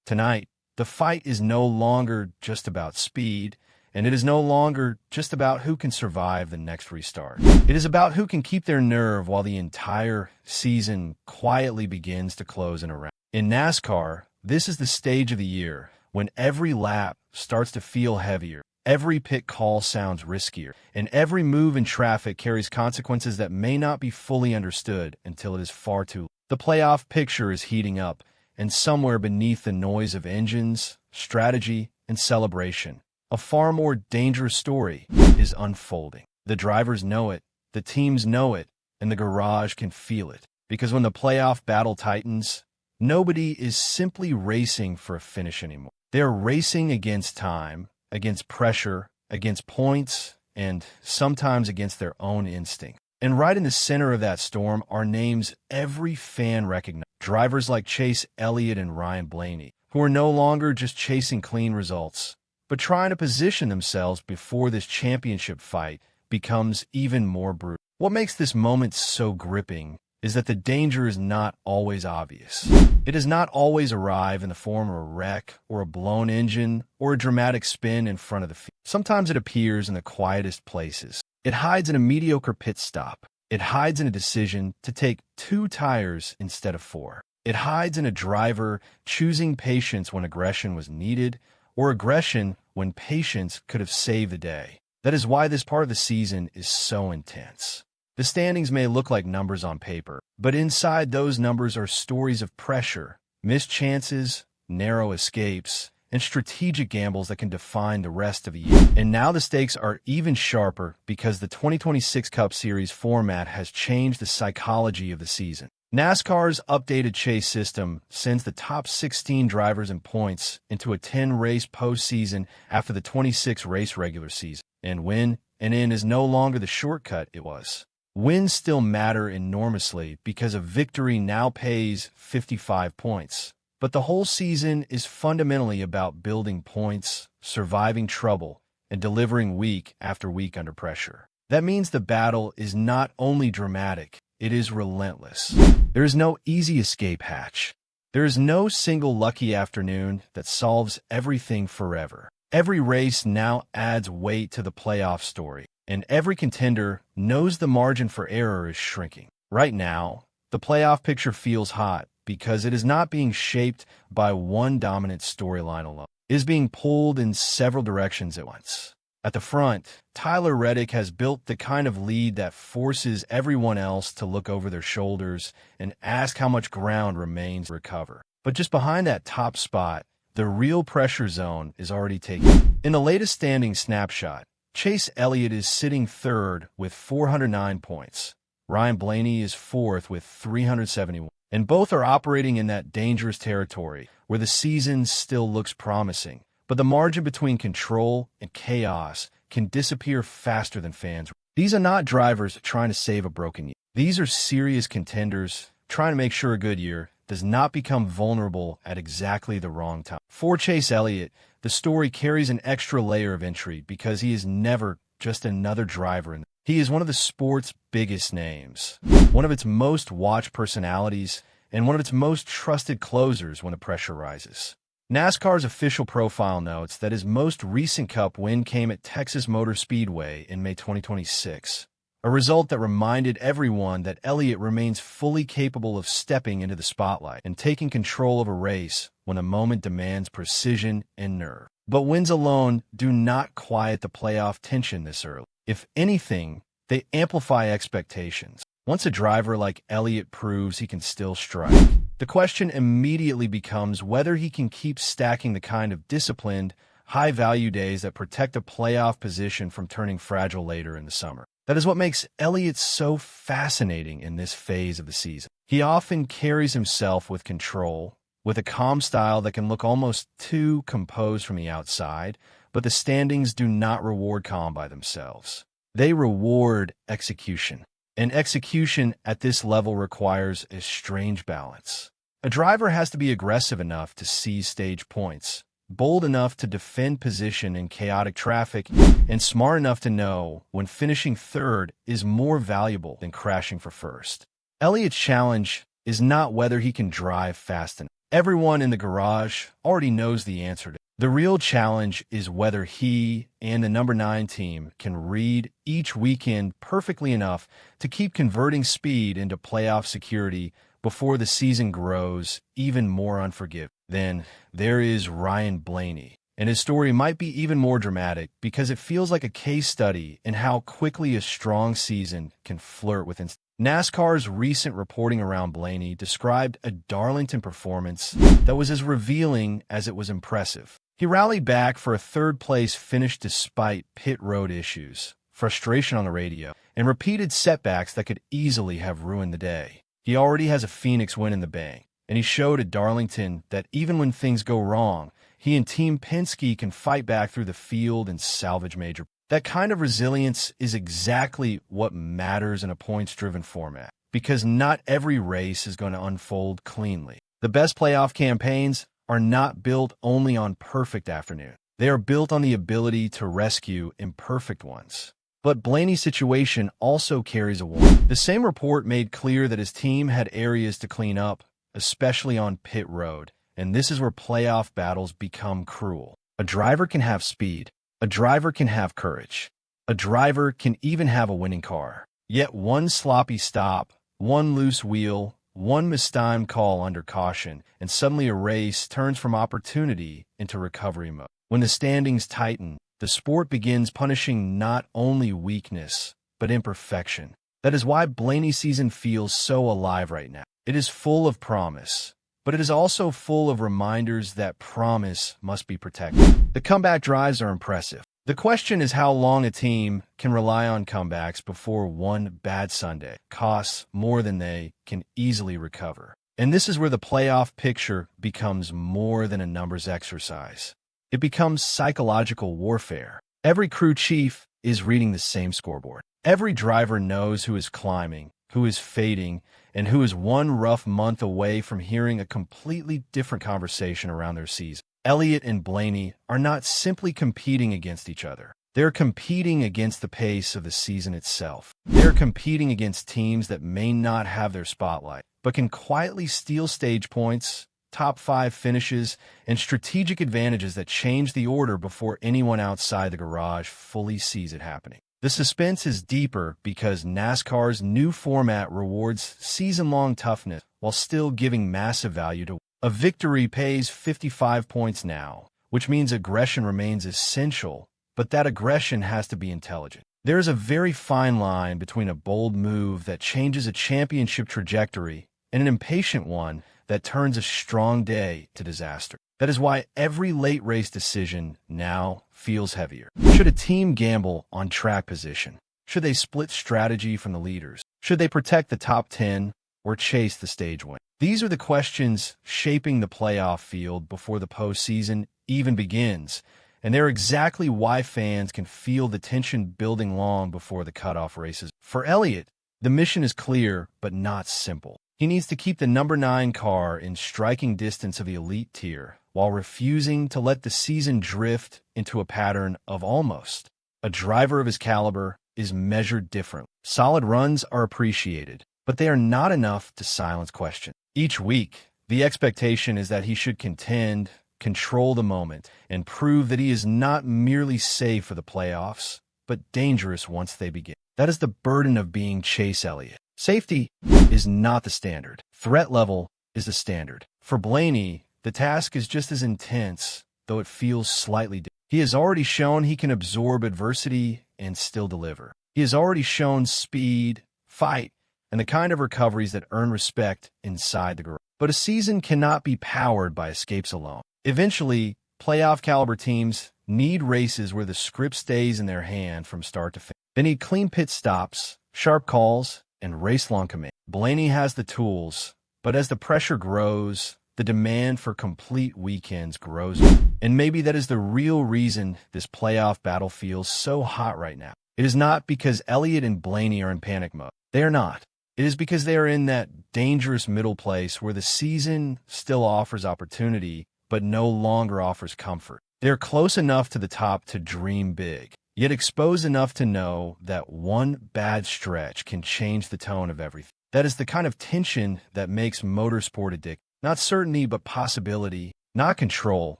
Tonight, the fight is no longer just about speed, and it is no longer just about who can survive the next restart. It is about who can keep their nerve while the entire season quietly begins to close in a round. In NASCAR, this is the stage of the year when every lap starts to feel heavier, every pit call sounds riskier, and every move in traffic carries consequences that may not be fully understood until it is far too late. The playoff picture is heating up, and somewhere beneath the noise of engines, strategy, and celebration, a far more dangerous story is unfolding. The drivers know it, the teams know it, and the garage can feel it. Because when the playoff battle tightens, nobody is simply racing for a finish anymore. They're racing against time, against pressure, against points, and sometimes against their own instinct. And right in the center of that storm are names every fan recognizes. Drivers like Chase Elliott and Ryan Blaney, who are no longer just chasing clean results, but trying to position themselves before this championship fight becomes even more brutal. What makes this moment so gripping is that the danger is not always obvious. It does not always arrive in the form of a wreck or a blown engine or a dramatic spin in front of the field. Sometimes it appears in the quietest places. It hides in a mediocre pit stop. It hides in a decision to take 2 tires instead of 4. It hides in a driver choosing patience when aggression was needed, or aggression when patience could have saved the day. That is why this part of the season is so intense. The standings may look like numbers on paper, but inside those numbers are stories of pressure, missed chances, narrow escapes, and strategic gambles that can define the rest of the year. And now the stakes are even sharper because the 2026 Cup Series format has changed the psychology of the season. NASCAR's updated chase system sends the top 16 drivers in points into a 10-race postseason after the 26-race regular season. And win and in is no longer the shortcut it was. Wins still matter enormously because a victory now pays 55 points. But the whole season is fundamentally about building points, surviving trouble, and delivering week after week under pressure. That means the battle is not only dramatic, it is relentless. There is no easy escape hatch. There is no single lucky afternoon that solves everything forever. Every race now adds weight to the playoff story, and every contender knows the margin for error is shrinking. Right now, the playoff picture feels hot because it is not being shaped by one dominant storyline alone. It is being pulled in several directions at once. At the front, Tyler Reddick has built the kind of lead that forces everyone else to look over their shoulders and ask how much ground remains to recover. But just behind that top spot, the real pressure zone is already taken. In the latest standing snapshot, Chase Elliott is sitting third with 409 points. Ryan Blaney is fourth with 371. And both are operating in that dangerous territory where the season still looks promising, but the margin between control and chaos can disappear faster than fans. These are not drivers trying to save a broken year. These are serious contenders trying to make sure a good year does not become vulnerable at exactly the wrong time. For Chase Elliott, the story carries an extra layer of intrigue because he is never just another driver. He is one of the sport's biggest names, one of its most watched personalities, and one of its most trusted closers when the pressure rises. NASCAR's official profile notes that his most recent Cup win came at Texas Motor Speedway in May 2026, a result that reminded everyone that Elliott remains fully capable of stepping into the spotlight and taking control of a race when the moment demands precision and nerve. But wins alone do not quiet the playoff tension this early. If anything, they amplify expectations. Once a driver like Elliott proves he can still strike, the question immediately becomes whether he can keep stacking the kind of disciplined, high-value days that protect a playoff position from turning fragile later in the summer. That is what makes Elliott so fascinating in this phase of the season. He often carries himself with control, with a calm style that can look almost too composed from the outside, but the standings do not reward calm by themselves. They reward execution. And execution at this level requires a strange balance. A driver has to be aggressive enough to seize stage points, bold enough to defend position in chaotic traffic, and smart enough to know when finishing third is more valuable than crashing for first. Elliott's challenge is not whether he can drive fast enough. Everyone in the garage already knows the answer to it. The real challenge is whether he and the number 9 team can read each weekend perfectly enough to keep converting speed into playoff security before the season grows even more unforgiving. Then there is Ryan Blaney, and his story might be even more dramatic because it feels like a case study in how quickly a strong season can flirt with NASCAR's recent reporting around Blaney described a Darlington performance that was as revealing as it was impressive. He rallied back for a third-place finish despite pit road issues, frustration on the radio, and repeated setbacks that could easily have ruined the day. He already has a Phoenix win in the bank, and he showed at Darlington that even when things go wrong, he and Team Penske can fight back through the field and salvage major. That kind of resilience is exactly what matters in a points-driven format, because not every race is going to unfold cleanly. The best playoff campaigns are not built only on perfect afternoons. They are built on the ability to rescue imperfect ones. But Blaney's situation also carries a warning. The same report made clear that his team had areas to clean up, especially on pit road, and this is where playoff battles become cruel. A driver can have speed. A driver can have courage. A driver can even have a winning car. Yet one sloppy stop, one loose wheel, one mistimed call under caution, and suddenly a race turns from opportunity into recovery mode. When the standings tighten, the sport begins punishing not only weakness, but imperfection. That is why Blaney's season feels so alive right now. It is full of promise, but it is also full of reminders that promise must be protected. The comeback drives are impressive. The question is how long a team can rely on comebacks before one bad Sunday costs more than they can easily recover. And this is where the playoff picture becomes more than a numbers exercise. It becomes psychological warfare. Every crew chief is reading the same scoreboard. Every driver knows who is climbing, who is fading, and who is one rough month away from hearing a completely different conversation around their season. Elliott and Blaney are not simply competing against each other. They're competing against the pace of the season itself. They're competing against teams that may not have their spotlight, but can quietly steal stage points, top 5 finishes, and strategic advantages that change the order before anyone outside the garage fully sees it happening. The suspense is deeper because NASCAR's new format rewards season-long toughness while still giving massive value to a victory pays 55 points now, which means aggression remains essential, but that aggression has to be intelligent. There is a very fine line between a bold move that changes a championship trajectory and an impatient one that turns a strong day to disaster. That is why every late race decision now feels heavier. Should a team gamble on track position? Should they split strategy from the leaders? Should they protect the top 10 or chase the stage win? These are the questions shaping the playoff field before the postseason even begins, and they're exactly why fans can feel the tension building long before the cutoff races. For Elliott, the mission is clear but not simple. He needs to keep the number 9 car in striking distance of the elite tier while refusing to let the season drift into a pattern of almost. A driver of his caliber is measured differently. Solid runs are appreciated, but they are not enough to silence questions. Each week, the expectation is that he should contend, control the moment, and prove that he is not merely safe for the playoffs, but dangerous once they begin. That is the burden of being Chase Elliott. Safety is not the standard. Threat level is the standard. For Blaney, the task is just as intense, though it feels slightly different. He has already shown he can absorb adversity and still deliver. He has already shown speed, fight, and the kind of recoveries that earn respect inside the garage. But a season cannot be powered by escapes alone. Eventually, playoff-caliber teams need races where the script stays in their hand from start to finish. They need clean pit stops, sharp calls, and race-long command. Blaney has the tools, but as the pressure grows, the demand for complete weekends grows. And maybe that is the real reason this playoff battle feels so hot right now. It is not because Elliott and Blaney are in panic mode. They are not. It is because they are in that dangerous middle place where the season still offers opportunity, but no longer offers comfort. They are close enough to the top to dream big, yet exposed enough to know that one bad stretch can change the tone of everything. That is the kind of tension that makes motorsport addictive. Not certainty, but possibility. Not control,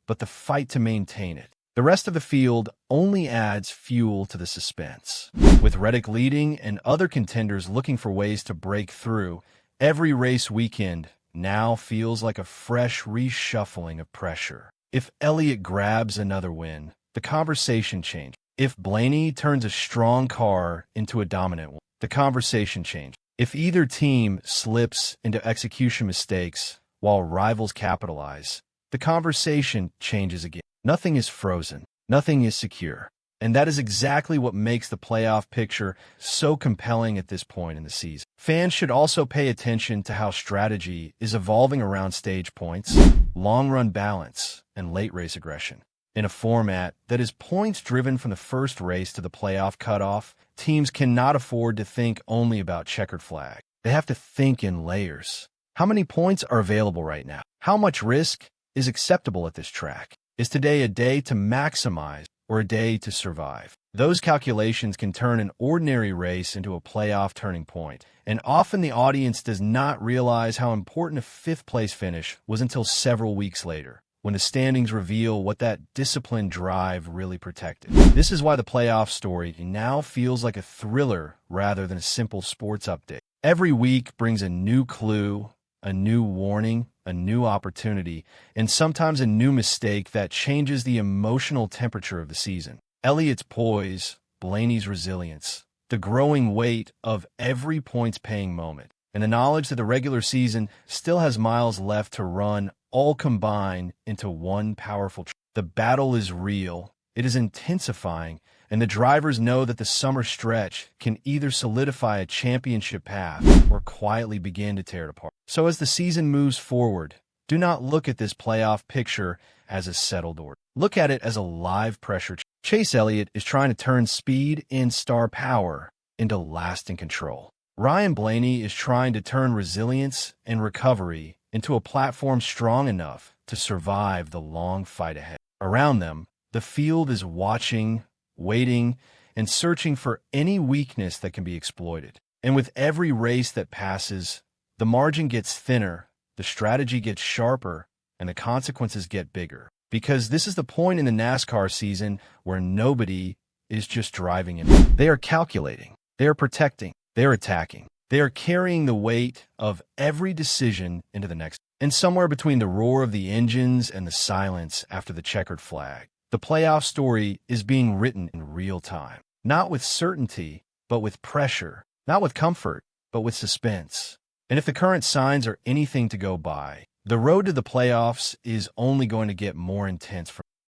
but the fight to maintain it. The rest of the field only adds fuel to the suspense. With Reddick leading and other contenders looking for ways to break through, every race weekend now feels like a fresh reshuffling of pressure. If Elliott grabs another win, the conversation changes. If Blaney turns a strong car into a dominant one, the conversation changes. If either team slips into execution mistakes while rivals capitalize, the conversation changes again. Nothing is frozen. Nothing is secure. And that is exactly what makes the playoff picture so compelling at this point in the season. Fans should also pay attention to how strategy is evolving around stage points, long-run balance, and late race aggression. In a format that is points-driven from the first race to the playoff cutoff, teams cannot afford to think only about checkered flag. They have to think in layers. How many points are available right now? How much risk is acceptable at this track? Is today a day to maximize or a day to survive? Those calculations can turn an ordinary race into a playoff turning point, and often the audience does not realize how important a fifth-place finish was until several weeks later, when the standings reveal what that disciplined drive really protected. This is why the playoff story now feels like a thriller rather than a simple sports update. Every week brings a new clue, a new warning, a new opportunity, and sometimes a new mistake that changes the emotional temperature of the season. Elliott's poise, Blaney's resilience, the growing weight of every points-paying moment, and the knowledge that the regular season still has miles left to run all combine into one powerful track. The battle is real, it is intensifying, and the drivers know that the summer stretch can either solidify a championship path or quietly begin to tear it apart. So as the season moves forward, do not look at this playoff picture as a settled order. Look at it as a live pressure. Chase Elliott is trying to turn speed and star power into lasting control. Ryan Blaney is trying to turn resilience and recovery into a platform strong enough to survive the long fight ahead. Around them, the field is watching, waiting, and searching for any weakness that can be exploited. And with every race that passes, the margin gets thinner, the strategy gets sharper, and the consequences get bigger. Because this is the point in the NASCAR season where nobody is just driving in. They are calculating, they are protecting, they are attacking. They are carrying the weight of every decision into the next. And somewhere between the roar of the engines and the silence after the checkered flag, the playoff story is being written in real time. Not with certainty, but with pressure. Not with comfort, but with suspense. And if the current signs are anything to go by, the road to the playoffs is only going to get more intense from